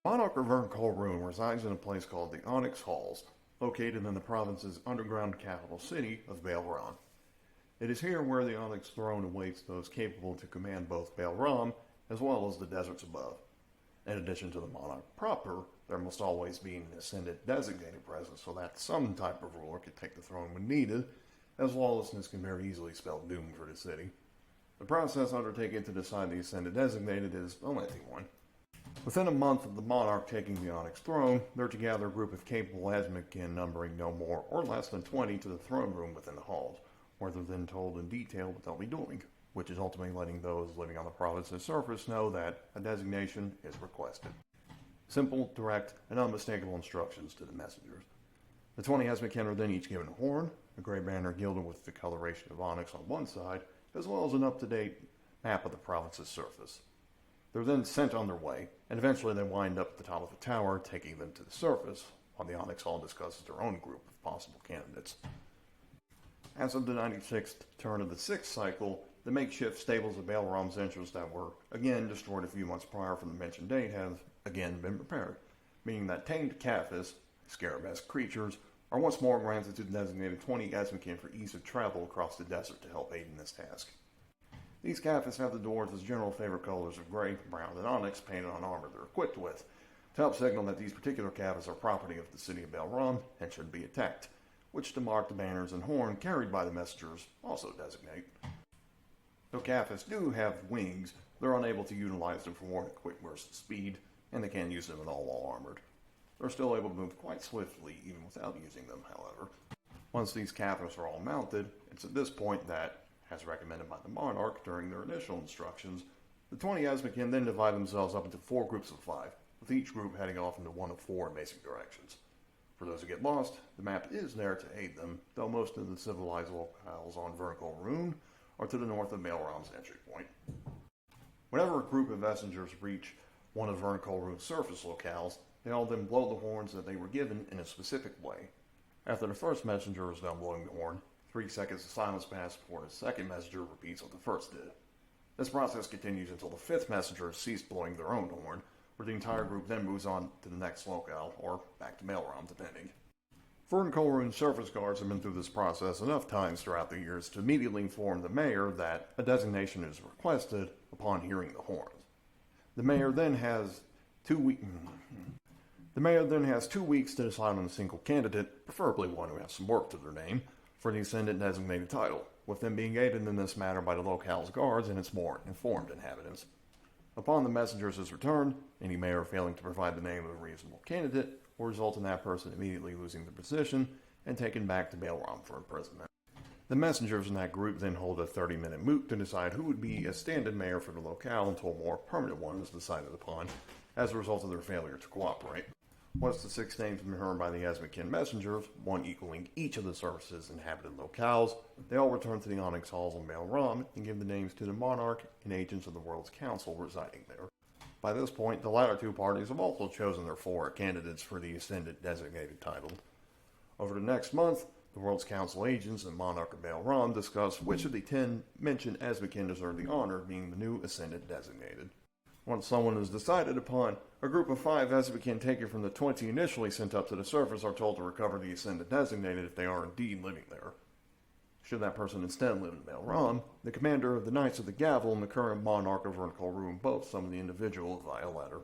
Monarch of Rune resides in a place called the Onyx Halls, located in the province's underground capital city of Baldur. It is here where the Onyx throne awaits those capable to command both Baldur as well as the deserts above. In addition to the monarch proper, there must always be an ascended designated present so that some type of ruler can take the throne when needed, as lawlessness can very easily spell doom for the city. The process undertaken to decide the ascended designated is a lengthy one. Within a month of the monarch taking the Onyx throne, they're to gather a group of capable Asmodean numbering no more or less than 20 to the throne room within the halls, where they're then told in detail what they'll be doing, which is ultimately letting those living on the province's surface know that a designation is requested. Simple, direct, and unmistakable instructions to the messengers. The 20 Asmodean are then each given a horn, a gray banner gilded with the coloration of onyx on one side, as well as an up-to-date map of the province's surface. They're then sent on their way, and eventually they wind up at the top of the tower, taking them to the surface, while the Onyx Hall discusses their own group of possible candidates. As of the 96th turn of the 6th cycle, the makeshift stables of Balram's entrance that were again destroyed a few months prior from the mentioned date have again been repaired, meaning that tamed Caphis, scarab-esque creatures, are once more granted to the designated 20 Asmodean for ease of travel across the desert to help aid in this task. These Caphis have the dwarves' general favorite colors of gray, brown, and onyx painted on armor they're equipped with, to help signal that these particular Caphis are property of the city of Balram and should be attacked, which to mark the banners and horn carried by the messengers also designate. Though Caphis do have wings, they're unable to utilize them for more than quick bursts of speed, and they can't use them at all while armored. They're still able to move quite swiftly even without using them, however. Once these Caphis are all mounted, it's at this point that, as recommended by the Monarch during their initial instructions, the 20 Asmodean then divide themselves up into 4 groups of 5, with each group heading off into one of 4 basic directions. For those who get lost, the map is there to aid them, though most of the civilized locales on Vertical Rune are to the north of Balram's entry point. Whenever a group of messengers reach one of Vertical Rune's surface locales, they all then blow the horns that they were given in a specific way. After the first messenger is done blowing the horn, 3 seconds of silence pass before the second messenger repeats what the first did. This process continues until the 5th messenger has ceased blowing their own horn, where the entire group then moves on to the next locale, or back to Balram, depending. Vern Colrune's surface guards have been through this process enough times throughout the years to immediately inform the mayor that a designation is requested upon hearing the horns. The mayor then has 2 weeks to decide on a single candidate, preferably one who has some work to their name, for the ascendant designated title, with them being aided in this matter by the locale's guards and its more informed inhabitants. Upon the messenger's return, any mayor failing to provide the name of a reasonable candidate will result in that person immediately losing the position and taken back to Balram for imprisonment. The messengers in that group then hold a 30-minute moot to decide who would be a stand-in mayor for the locale until a more permanent one is decided upon, as a result of their failure to cooperate. Once the 6 names have been heard by the Asmodean messengers, one equaling each of the surface's inhabited locales, they all return to the Onyx Halls in Balram and give the names to the Monarch and agents of the World's Council residing there. By this point, the latter 2 parties have also chosen their 4 candidates for the ascendant designated title. Over the next month, the World's Council agents and Monarch of Balram discuss which of the 10 mentioned Asmodean deserve the honor of being the new ascendant designated. Once someone is decided upon, a group of 5 Asmodean taken from the 20 initially sent up to the surface are told to recover the ascendant designated if they are indeed living there. Should that person instead live in Balram, the commander of the Knights of the Gavel and the current monarch of Vertical Rune both summon the individual via letter.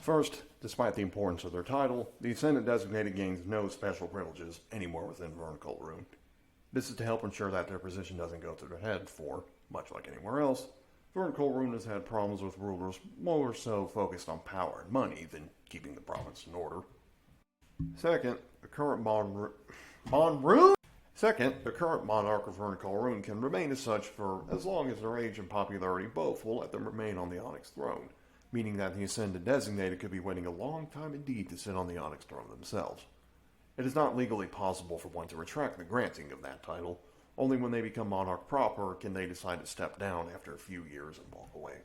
First, despite the importance of their title, the ascendant designated gains no special privileges anywhere within Vertical Rune. This is to help ensure that their position doesn't go to their head for, much like anywhere else, Vertical Rune has had problems with rulers more so focused on power and money than keeping the province in order. Second, the current monarch of Vertical Rune can remain as such for as long as their age and popularity both will let them remain on the Onyx throne, meaning that the ascendant designated could be waiting a long time indeed to sit on the Onyx throne themselves. It is not legally possible for one to retract the granting of that title. Only when they become monarch proper can they decide to step down after a few years and walk away.